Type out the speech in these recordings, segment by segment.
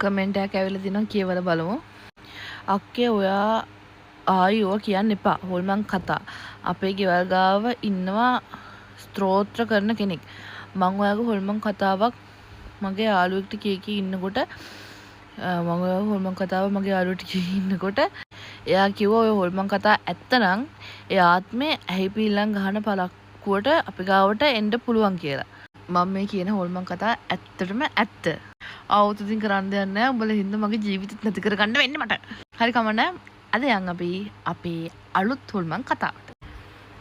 Comment එකක් ඇවිල්ලා තිනවා කියවලා බලමු. අක්කේ ඔයා ආයෝ කියන්න එපා. හොල්මන් කතා. අපේ ගෙවල් ගාව ඉන්නවා ස්තෝත්‍ර කරන කෙනෙක්. මම ඔයාගේ හොල්මන් කතාවක් මගේ යාළුවෙක්ට කී ඉන්නකොට මම ඔයාගේ හොල්මන් කතාව මගේ යාළුවට කී ඉන්නකොට එයා කිව්වා ඔය හොල්මන් කතා ඇත්තනම් ඒ ආත්මේ ඇහි පිල්ලම් ගහන පළක්කුවට අපි ගාවට එන්න පුළුවන් කියලා. මම මේ කියන හොල්මන් කතා ඇත්තටම ඇත්ත. ආවුතුදින් කරන්න දෙයක් නැහැ. උඹලා හින්දා මගේ ජීවිතෙත් නැති කරගන්න වෙන්නේ මට. හරි කමන්න. අද යන් අපි අපේ අලුත් හොල්මන් කතාවට.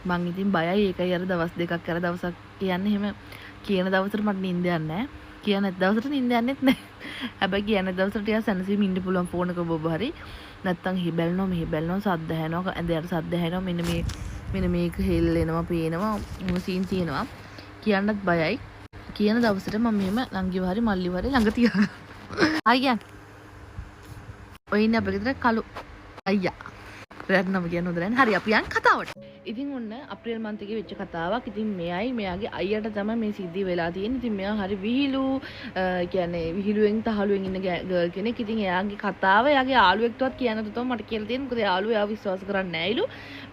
මං ඉතින් බයයි ඒකයි අර දවස් දෙකක් අර දවසක් කියන්නේ එහෙම කියන දවසට මට නිින්ද යන්නේ නැහැ. කියන දවසට නිින්ද යන්නේත් නැහැ. හැබැයි කියන දවසට ටිකක් සැනසීම ඉන්න පුළුවන් ෆෝන් එක බොබ හරි. නැත්තම් හි බැලනවා මෙහි බැලනවා සද්ද ඇහෙනවා ඇඳයට සද්ද ඇහෙනවා මෙන්න මේක හෙල්ලෙනවා පේනවා සීන් තියෙනවා කියන්නත් බයයි. කියන දවසට මම මෙහෙම නංගිව හරි මල්ලිව හරි ළඟ තියාගන්න. අයියා. ඔය ඉන්නේ අපේ ගෙදර කළු අයියා. රැත්නම කියන්න හොඳ නැහැ. හරි අපි යන් කතාවට. ඉතින් ඔන්න අප්‍රේල් මන්ත් එකේ වෙච්ච කතාවක්. ඉතින් මෙයයි මෙයාගේ අයියට තමයි මේ සිද්ධිය වෙලා තියෙන්නේ. ඉතින් මෙයා හරි විහිළු කියන්නේ විහිළුවෙන් තහළුවෙන් ඉන්න ගර්ල් කෙනෙක්. ඉතින් එයාගේ කතාව එයාගේ යාළුවෙක්ටවත් කියන්න දුතම මට කියලා තියෙනවා. මොකද යාළුවා එයාව විශ්වාස කරන්නේ නැයිලු.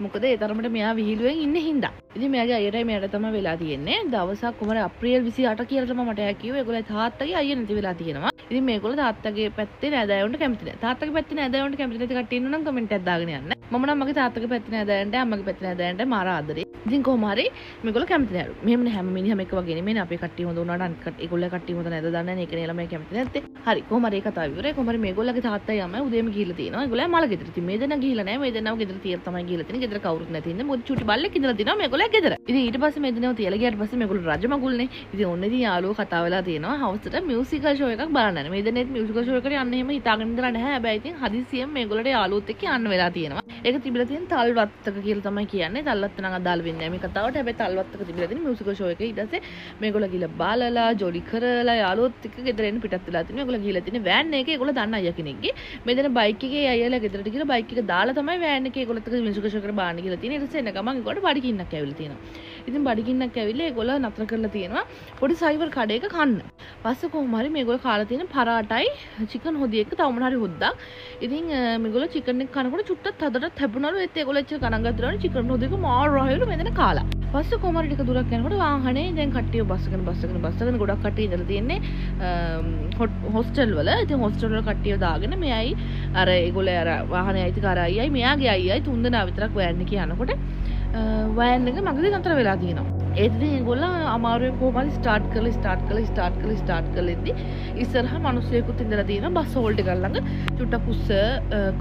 මොකද ඒ තරමට මෙයා විහිළුවෙන් ඉන්නේ හින්දා. ඉතින් මෙයාගේ අයියටයි මෙයාට තමයි වෙලා තියෙන්නේ. දවසක් කොහමද අප්‍රේල් 28 කියලා තමයි මට එයා කිව්වේ. ඒගොල්ලෝ තාත්තගේ අයියා නැති වෙලා තියෙනවා. ඉතින් මේගොල්ලෝ තාත්තගේ පැත්තේ නෑදෑයන්ට කැමති නැහැ. තාත්තගේ පැත්තේ නෑදෑයන්ට කැමති නැති කට්ටිය ඉන්නවා නම් කමෙන්ට් එකක් දාගෙන යන්න. මම නම් මගේ තාත්තගේ පැත්තේ නෑදෑයන්ට අම්මගේ පැත්තේ නෑදෑයන්ට මාර ආදරේ. ඉතින් කොහොම හරි මේගොල්ලෝ කැමති නෑලු. මෙහෙම හැම මිනිහම එක වගේ නෙමෙයි අපේ කට්ටිය හොඳ වුණාට අනිත් කට්ටිය ඒගොල්ලෝ කට්ටිය හොඳ නැද්ද දන්නේ නැහැ. ඒකනේ ළමයි කැමති නැත්තේ. හරි කොහොම හරි ඒ කතාව ඉවරයි. කොහොම හරි මේගොල්ලෝගේ තාත්තයි අම්මයි උදේම ගිහිල්ලා තියෙනවා. ඒගොල්ලෝ මල ගෙදර. ඉතින් මේ දෙන්නා ගිහිල්ලා නැහැ. මේ දෙන්නාම ගෙදර තියලා තමයි ගිහිල්ලා තියෙන්නේ. ගෙදර කවුරුත් නැති ඉන්නේ. මොකද චුටි බල්ලෙක් ඉඳලා තිනවා මේගොල්ලෝ ගෙදර. ඉතින් ඊට පස්සේ මේ දෙන්නාව තියලා ගියාට පස්සේ මේගොල්ලෝ රජමගුල්නේ. ඉතින් ඔන්න ඉතින් යාළුවෝ කතා වෙලා තියෙනවා. හවසට මියුසිකල් ෂෝ එකක් බලන්න යනවා. මේ දෙන්නෙත් මියුසිකල් ෂෝ එකට යන්න එහෙම හිතාගෙන ඉඳලා නැහැ. හැබැයි ඉතින් හදිසියෙන් මේගොල්ලෝට යාළුවොත් එක්ක යන්න වෙලා තියෙනවා. ඒක තිබිලා තියෙන තල්වත්තක කියලා තමයි කියන්නේ. තල්වත්ත නම් අදාළ වෙන්නේ නැහැ මේ කතාවට. හැබැයි තල්වත්තක තිබිලා තියෙන මියුසිකල් ෂෝ එකේ ඊට පස්සේ මේගොල්ලෝ ගිහලා බාලලා ජොලි කරලා යාළුවොත් එක්ක ගෙදර එන්න පිටත් වෙලා තිනවා. මේගොල්ලෝ ගිහලා තියෙන වෑන් එකේ ඒගොල්ලෝ දන්න අයියා කෙනෙක්ගේ. මේ දෙන බයික් එකේ අයියාලා ගෙදරට ගිහලා බයික් එක දාලා තමයි වෑන් එකේ ඒගොල්ලොත් එක්ක මියුසිකල් ෂෝ එකට බාන්න ගිහලා තියෙන්නේ. ඊට පස්සේ එන ගමන් ඒගොල්ලෝ බඩගින්නක් ඇවිල්ලා තියෙනවා. ඉතින් බඩගින්නක් ඇවිල්ලා ඒගොල්ලෝ නතර කරලා තියෙනවා පොඩි සයිවර් කඩේක කන්න. පස්සේ කොහොම හරි මේගොල්ලෝ කාලා තියෙන පරාටයි චිකන් හොදි එක්ක තව මොන හරි හොද්දා. ඉතින් මේගොල්ලෝ චිකන් එක කනකොට චුට්ටක් හදට හැපුණලු. ඒත් ඒගොල්ලෝ එච්චර ගණන් ගත්තලු චිකන් හොදි එක මාර රහයලු මෙතන කාලා. පස්සේ කොහොම හරි ටික දුරක් යනකොට වාහනේ දැන් කට්ටිය බස්සගෙන ගොඩක් කට්ටිය ඉඳලා තියෙන්නේ හොස්ටල් වල. ඉතින් හොස්ටල් වල කට්ටිය දාගෙන මෙයයි අර ඒගොල්ලෝ අර වාහනේ අයිතිකාර අයියයි මෙයාගේ අයියයි තුන්දෙනා විතරක් වෑන් එකේ යනකොට වෑන් එක මගදී නතර වෙලා තියෙනවා. ඒත් ඉතින් ඒගොල්ලෝ අමාරුවෙන් කොහොම හරි ස්ටාර්ට් කරලා ඉද්දි ඉස්සරහා මිනිස්සෙකුත් ඉඳලා තියෙනවා බස් හෝල්ඩ් එක ළඟ චුට්ටක් උස්ස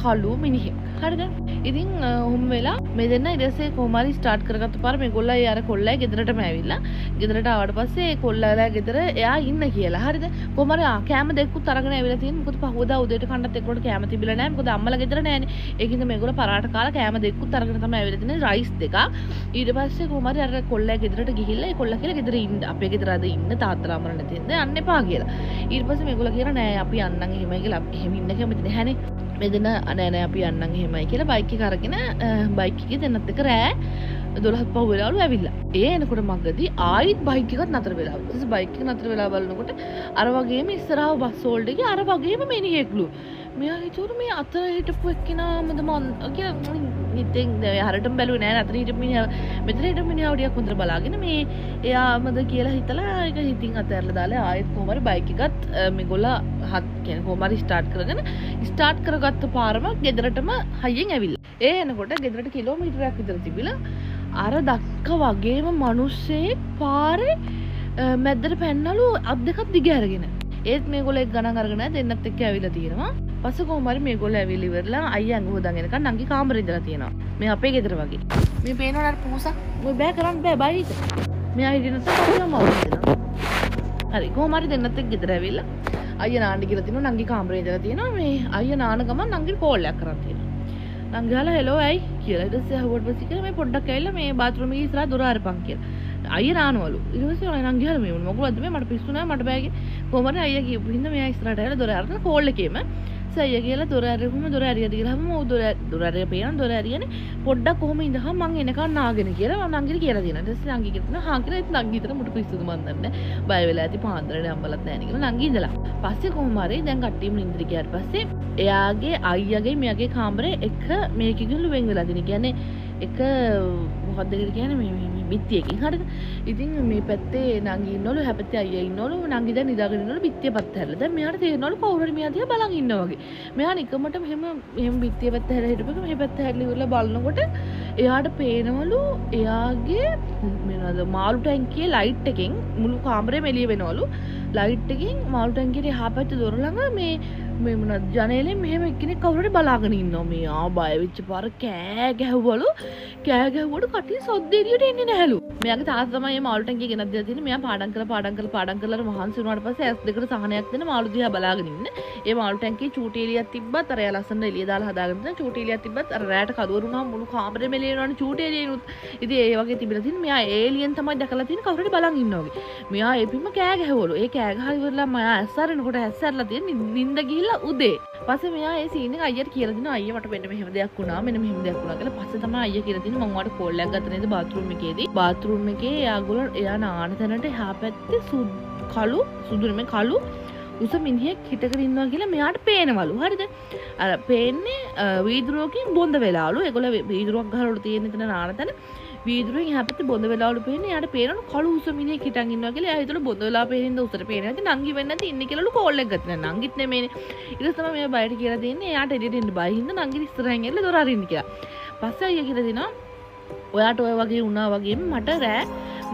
කළු මිනිහෙක්. හරිද? ඉතින් ඔහොම වෙලා මේ දෙන්න ඊටසේ කොහොම හරි ස්ටාර්ට් කරගත්ත පාර මේගොල්ලෝ අර කොල්ලයි ගෙදරටම ඇවිල්ලා ගෙදරට ආවට පස්සේ ඒ කොල්ලලා ගෙදර එයා ඉන්න කියලා. හරිද? කොහොම හරි කෑම දෙකකුත් අරගෙන ඇවිල්ලා තියෙනවා. මොකද පහවදා උදේට කන්නත් එක්කවට කෑම තිබිලා නැහැ. මොකද අම්මලා ගෙදර නැහැනේ. ඒකින්ද මේගොල්ලෝ පරාට කාලා කෑම දෙකකුත් අරගෙන තමයි ඇවිල්ලා තියෙන්නේ. රයිස් දෙකක්. ඊට පස්සේ කොහොම හරි අර කොල්ලයි ගෙදරට ගිහිල්ලා ඒ කොල්ලා කියලා ගෙදර ඉන්න අපේ ගෙදර අද ඉන්න තාත්තලා අමර නැති ඉඳ යන්න එපා කියලා. ඊට පස්සේ මේගොල්ලෝ කියනවා නෑ අපි යන්නම් එහෙමයි කියලා. අපි එහෙම ඉන්න කැමති නැහැනේ. මේ දෙන නෑ අපි යන්නම් එහෙමයි කියලා බයික් එක අරගෙන බයික් එකේ දෙන්නත් එක රෑ 12ක් පහු වෙලාවලු ඇවිල්ලා. ඒ එනකොට මගදී ආයිත් බයික් එකත් නතර වෙලා. ඊට පස්සේ බයික් එක නතර වෙලා බලනකොට අර වගේම ඉස්සරහව බස් හෝල්ඩ් එකේ අර වගේම මිනිහෙක්ලු. මෙයා හිතුවලු මේ අතර හිටපු එක්කිනාමද මන් කියලා ඉතින් හරටම බැලුවේ නෑ අතර හිටපු මිනිහා මෙතන හිටපු මිනිහා උඩියක් හොඳට බලාගෙන මේ එයාමද කියලා හිතලා ඒක හිතින් අතහැරලා දාලා ආයෙත් කොහොම හරි බයික් එකත් මේගොල්ලෝ කියන්නේ කොහොම හරි ස්ටාර්ට් කරගත්ත පාරම ගෙදරටම හයියෙන් ඇවිල්ලා. ඒ එනකොට ගෙදරට කිලෝමීටරයක් විතර තිබිලා අර දක්ක වගේම මිනිස්සෙක් පාරේ මැද්දට පැන්නලු අත් දෙකක් දිග අරගෙන. ඒත් මේගොල්ලෝ එක් ගණන් අරගෙන දෙන්නත් එක්ක ඇවිල්ලා තියෙනවා. පස්සේ කොහොම හරි මේගොල්ලෝ ඇවිල්ලා ඉවරලා අයියා අඟ හොදාගෙන එනකන් නංගි කාමරේ ඉඳලා තියෙනවා. මේ අපේ ගෙදර වගේ. මේ පේනවනේ අර පූසා. ඔය බෑ කරන්න බෑ බයි හිට. මෙයා හිටින තරම මවුදෙනවා. හරි කොහොම හරි දෙන්නත් එක්ක ගෙදර ඇවිල්ලා අයියා නාන්න කියලා තිනවා නංගි කාමරේ ඉඳලා තියෙනවා. මේ අයියා නාන ගමන් නංගි කෝල් එකක් කරන් තියෙනවා. නංගි හලා හෙලෝ ඇයි කියලා. ඊට පස්සේ අහුවට පස්සේ කියලා මේ පොඩ්ඩක් ඇවිල්ලා මේ බාත්රූම් එකේ ඉස්සරහ දොර අරපන් කියලා. අයියා නානවලු. ඊට පස්සේ නංගි හලා මේ මොකද මේ මට පිස්සු නෑ මට බෑ කිය. කොහොම හරි අයියා කියපු හින්දා මෙයා ඉස්සරහට ඇවිල්ලා දොර අරගෙන කෝල් එකේම සයිය කියලා දොර ඇරෙහුම දොර ඇරියද කියලා හැම ඌ දොර ඇරිය පේන දොර ඇරියනේ පොඩ්ඩක් කොහොම ඉඳහම මං එනකන් නාගෙන කියලා මම නංගිට කියලා දෙනවා. ඊට පස්සේ නංගි කියනවා හා කියලා ඉතින් නංගි හිතන මුට පිස්සුද මන් දන්නේ. බය වෙලා ඇති පාන්දරේ අම්බලත් නැහැ නේ කියලා නංගි ඉඳලා. පස්සේ කොහොම හරි දැන් කට්ටියම නින්දට ගියාට පස්සේ එයාගේ අයියාගේ මෙයාගේ කාමරේ එක මේකකින් වෙන් වෙලා තියෙන. කියන්නේ එක මොකක්ද කියන්නේ මේ බිත්තියකින් හරිද. ඉතින් මේ පැත්තේ නංගි ඉන්නවලු හැපැත්තේ අයියා ඉන්නවලු නංගි දැන් නිදාගෙන ඉන්නවලු බිත්තිය පැත්ත හැරලා. දැන් මෙයාට තේරෙනවලු කවුරු හරි මෙයා දිහා බලන් ඉන්නවා වගේ. මෙයා නිකමට මෙහෙම බිත්තිය පැත්ත හැරලා හිටපෙක මෙහෙ පැත්ත හැරලා ඉවරලා බලනකොට එයාට පේනවලු එයාගේ මොනවද මාළු ටැංකියේ ලයිට් එකෙන් මුළු කාමරේම එළිය වෙනවලු. ලයිට් එකෙන් මාළු ටැංකියේ එහා පැත්තේ දොර ළඟ මේ මොනවද ජනේලෙන් මෙහෙම එක්කෙනෙක් කවුරු හරි බලාගෙන ඉන්නවා. මෙයා බය වෙච්ච පාර කෑ ගැහුවලු. කෑ ගැහුවට කටින් සොද්ද එළියට එන්නේ නැහැලු. මෙයාගේ තාත්තා තමයි මේ මාළු ටැංකිය ගෙනත් දීලා තියෙන්නේ. මෙයා පාඩම් කරලා මහන්සි වුණාට පස්සේ ඇස් දෙකට සහනයක් දෙන මාළු දිහා බලාගෙන ඉන්න. ඒ මාළු ටැංකියේ චූටි එළියක් තිබ්බත් අර එයා ලස්සන එළිය දාලා හදාගෙන තියෙන චූටි එළියක් තිබ්බත් අර රැයට කදවරු වුණාම මුළු කාමරේම එළිය වෙනවනේ චූටි එළියනුත්. ඉතින් ඒ වගේ තිබිලා තියෙන මෙයා ඒලියන් තමයි දැකලා තියෙන කවුරු හරි බලන් ඉන්නවා වගේ. මෙයා එපිම කෑ ගැහුවලු. ඒ කෑ ගහලා ඉවරලා මෙයා ඇස් අරිනකොට ඇස් අරලා තියෙන නිින්ද ගිහිල්ලා උදේ. පස්සේ මෙයා ඒ සීන් එක අයියට කියලා දෙනවා අයියා මට මෙන්න මෙහෙම දෙයක් වුණා මෙන්න මෙහෙම දෙයක් වුණා කියලා. පස්සේ තමයි අයියා කියලා දෙන්නේ මම ඔයාලට කෝල් එකක් ගත්ත නේද බාත්රූම් එකේදී. බාත්රූම් එකේ එයා නාන තැනට එහා පැත්තේ සුදු නෙමෙයි කළු උස මිනිහෙක් හිටගෙන ඉන්නවා කියලා මෙයාට පේනවලු. හරිද? අර පේන්නේ වීදුරුවකින් බොඳ වෙලාලු. ඒගොල්ලෝ වීදුරුවක් ගහලා තියෙන එතන නාන තැන වීදුරුවෙන් එහා පැත්තේ බොඳ වෙලාලු පේන්නේ. එයාට පේනවලු කළු උස මිනිහෙක් හිටන් ඉන්නවා කියලා. එයා හිතලා බොඳ වෙලා පේනින්ද උසට පේන්නේ නැති නංගි වෙන්නේ නැති ඉන්නේ කියලාලු කෝල් එක ගත්තා. නංගිත් නෙමෙයිනේ. ඊට පස්සේ තමයි මෙයා බයට කියලා දෙන්නේ. එයාට එළියට එන්න බය හින්දා නංගි ඉස්සරහින් එල්ල දොර අරින්න කියලා. පස්සේ අයියා කියලා දෙනවා ඔයාට ඔය වගේ වුණා වගේම මට රෑ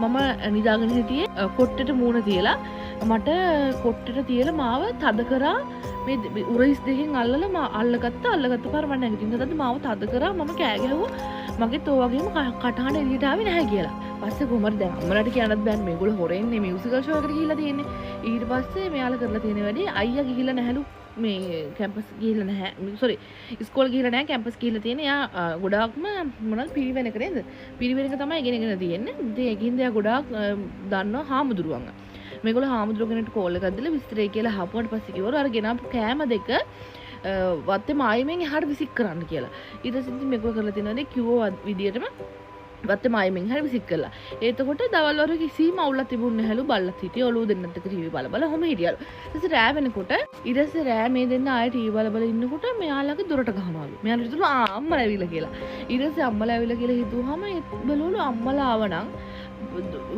මම නිදාගෙන හිටියේ කොට්ටෙට මූණ තියලා මට කොට්ටෙට තියලා මාව තද කරා මේ උරහිස් දෙකෙන් අල්ලලා අල්ලගත්ත පාර මම නැගිටින්න තද මාව තද කරා මම කෑ ගැහුවා මගෙත් ඔය වගේම කටහඬ එළියට ආවේ නැහැ කියලා. පස්සේ කොහමද දැන් අම්මලාට කියන්නත් බෑනේ මේගොල්ලෝ හොරෙන්නේ මියුසිකල් ෂෝ එකට ගිහිල්ලා තියෙන්නේ. ඊට පස්සේ මෙයාලා කරලා තියෙන වැඩේ අයියා ගිහිල්ලා නැහැලු මේ කැම්පස් ගිහිල්ලා නැහැ. සෝරි ඉස්කෝලේ ගිහිල්ලා නැහැ කැම්පස් ගිහිල්ලා තියෙන්නේ. එයා ගොඩාක්ම මොනවද පිරිවෙනක නේද? පිරිවෙනක තමයි ඉගෙනගෙන තියෙන්නේ. ඉතින් ඒකින්ද එයා ගොඩාක් දන්නවා හාමුදුරුවන්. මේගොල්ලෝ හාමුදුරුවෝ කෙනෙක්ට කෝල් එකක් දීලා විස්තරය කියලා අහපුවාට පස්සේ කිව්වරු අර ගෙනාපු කෑම දෙක වත්තේ මායිමෙන් එහාට විසික් කරන්න කියලා. ඊට පස්සේ ඉතින් මේගොල්ලෝ කරලා තියෙනවා කිව්ව විදියටම වත්තේ මායිමෙන් හරි විසික් කළා. එතකොට දවල් වරු කිසිම අවුලක් තිබුණේ නැහැලු බල්ලත් හිටියේ ඔළුව දෙන්නත් එක ටීවී බල ඔහොම හිටියලු. ඊට පස්සේ රෑ වෙනකොට ඊට පස්සේ රෑ මේ දෙන්න ආයෙ ටීවී බල ඉන්නකොට මෙයාලගේ දොරට ගහනවලු. මෙයාලා හිතුවා අම්මලා ඇවිල්ලා කියලා. ඊට පස්සේ අම්මලා ඇවිල්ලා කියලා හිතුවාම බලවලු අම්මලා ආවනම්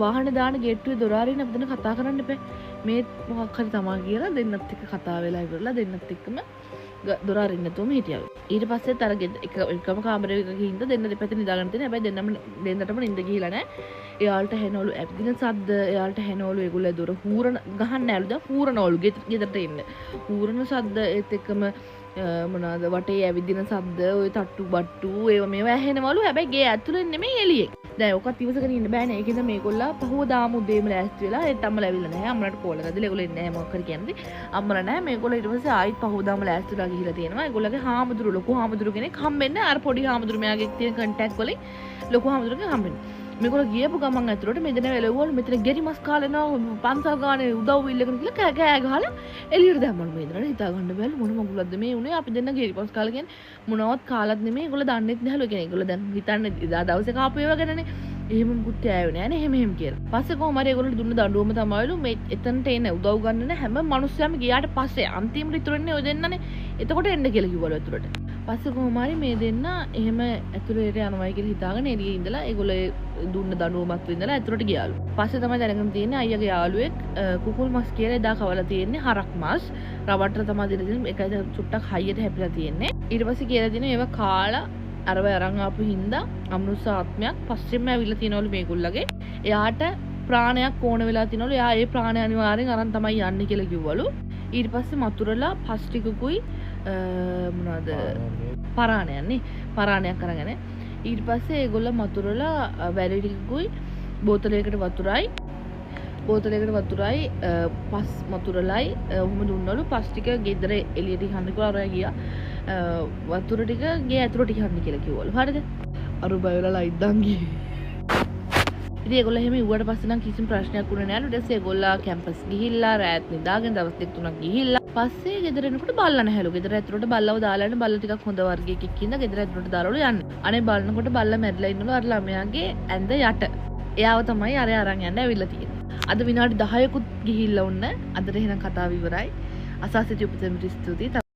වාහන දාන ගේට්ටුවේ දොර අරින්න අපිට කතා කරන්න එපා. මේ මොකක් හරි තමා කියලා දෙන්නත් එක්ක කතා වෙලා ඉවරලා දෙන්නත් එක්කම දොර අරින්න නැතුවම හිටියලු. ඊට පස්සෙත් අර එකම කාමරයක ගිහින්ද දෙන්න දෙපැත්ත නිදාගෙන තියෙන. හැබැයි දෙන්නටම නිින්ද ගිහිලා නැහැ. එයාලට ඇහෙනවලු ඇවිදින සද්ද. එයාලට ඇහෙනවලු ඒගොල්ලෝ දොර හූරන ගහන්න නැලු. දැන් හූරනවලු ගෙදරට එන්න. හූරන සද්ද ඒත් එක්කම මොනවාද වටේ ඇවිදින සද්ද ඔය තට්ටු බට්ටු ඒවා මේවා ඇහෙනවලු. හැබැයි ගේ ඇතුලෙන් නෙමෙයි එළියේ. දැන් ඔකත් ඉවසගෙන ඉන්න බෑනේ. ඒකෙන්ද මේගොල්ලෝ පහවදාම උදේම ලෑස්ති වෙලා ඒත් අම්මලා ඇවිල්ලා නැහැ. අම්මලාට කෝල් එකක් දීලා ඒගොල්ලෝ එන්නේ නැහැ මොකක් හරි කියන්නේ. අම්මලා නැහැ. මේගොල්ලෝ ඊට පස්සේ ආයිත් පහවදාම ලෑස්ති වෙලා ගිහිලා තියෙනවා. ඒගොල්ලෝගේ හාමුදුරු ලොකු හාමුදුරු කෙනෙක් හම්බෙන්න අර පොඩි හාමුදුරු මෙයාගේ තියෙන කන්ටැක්ට් වලින් ලොකු හාමුදුරුගෙන් හම්බෙන්න. මේගොල්ලෝ ගියපු ගමන් ඇතුළට මෙතන වෙලවවලු මෙතන ගෙරි මස් කාලේනවා පන්සල් ගානේ උදව් ඉල්ලගෙන කියලා කෑ ගහලා එළියට දැම්මලු. මේ දෙනාට හිතා ගන්න බැලු මොන මගුලක්ද මේ උනේ. අපි දෙන්න ගෙරි මස් කාලා කියන්නේ මොනවත් කාලත් නෙමෙයි. ඒගොල්ලෝ දන්නෙත් නැහැලු. ඒ කියන්නේ ඒගොල්ලෝ දැන් හිතන්නේ ඉදා දවසේ කාපු ඒවා ගැනනේ. එහෙම මුකුත් ඇයෝ නෑනේ එහෙම කියලා. පස්සේ කොහොම හරි ඒගොල්ලෝ දුන්න දඬුවම තමයිලු මේ එතනට එන උදව් ගන්න හැම මිනිස්සුම ගියාට පස්සේ අන්තිම රිතුරන්නේ ඔය දෙන්නනේ. එතකොට එන්න කියලා කිව්වලු ඇතුළට. පස්සේ කොහොම හරි මේ දෙන්න එහෙම ඇතුළේට යනවා කියලා හිතාගෙන එළියේ ඉඳලා ඒගොල්ලෝ දුන්න දඬුවමත් විඳලා ඇතුළට ගියාලු. පස්සේ තමයි දැනගෙන තියෙන්නේ අයියාගේ යාළුවෙක් කුකුල් මස් කියලා එදා කවලා තියෙන්නේ හරක් මස්. රවට්ට තමයි දෙන්නේ ඒකයි චුට්ටක් හයියට හැපිලා තියෙන්නේ. ඊට පස්සේ කියලා දින ඒවා කාලා අරව අරන් ආපු හින්දා අමනුෂ්‍ය ආත්මයක් පස්සෙම ඇවිල්ලා තියනවලු මේගොල්ලගේ. එයාට ප්‍රාණයක් ඕන වෙලා තියනවලු. එයා ඒ ප්‍රාණය අනිවාර්යෙන් අරන් තමයි යන්නේ කියලා කිව්වලු. ඊට පස්සේ මතුරලා පස් ටිකකුයි මොනවද පරාණයන්නේ පරාණයක් අරගෙන ඊට පස්සේ ඒගොල්ලෝ මතුරලා වැරි ටිකකුයි බෝතලයකට වතුරයි පස් මතුරලයි ඔහොම දුන්නලු. පස් ටික ගෙදර එළියට ගහන්න කියලා අරයා ගියා. වතුර ටික ගේ ඇතුළට ගහන්න කියලා කිව්වලු. හරිද? අර බය වෙලා ලයිට්දන් ගියේ. ඉතින් ඒගොල්ලෝ එහෙම ඉවුවට පස්සේ නම් කිසිම ප්‍රශ්නයක් වුණේ නැහැ. ඊට පස්සේ ඒගොල්ලෝ කැම්පස් ගිහිල්ලා රාත් නිදාගෙන දවස් දෙක තුනක් ගිහිල්ලා පස්සේ ගෙදර එනකොට බල්ලා නැහැලු. ගෙදර ඇතුළට බල්ලව දාලානේ බල්ලා ටිකක් හොඳ වර්ගයකින් ඉඳ ගෙදර ඇතුළට දාලාලු යන්නේ. අනේ බලනකොට බල්ලා මැරිලා ඉන්නලු අර ළමයාගේ ඇඳ යට. එයාව තමයි අර අරන් යන්න ඇවිල්ලා තියෙන්නේ. අද විනාඩි 10කුත් ගිහිල්ලා වුණ. අදට එහෙනම් කතාව ඉවරයි. අසාසිත උපතෙන් ස්තුතියි.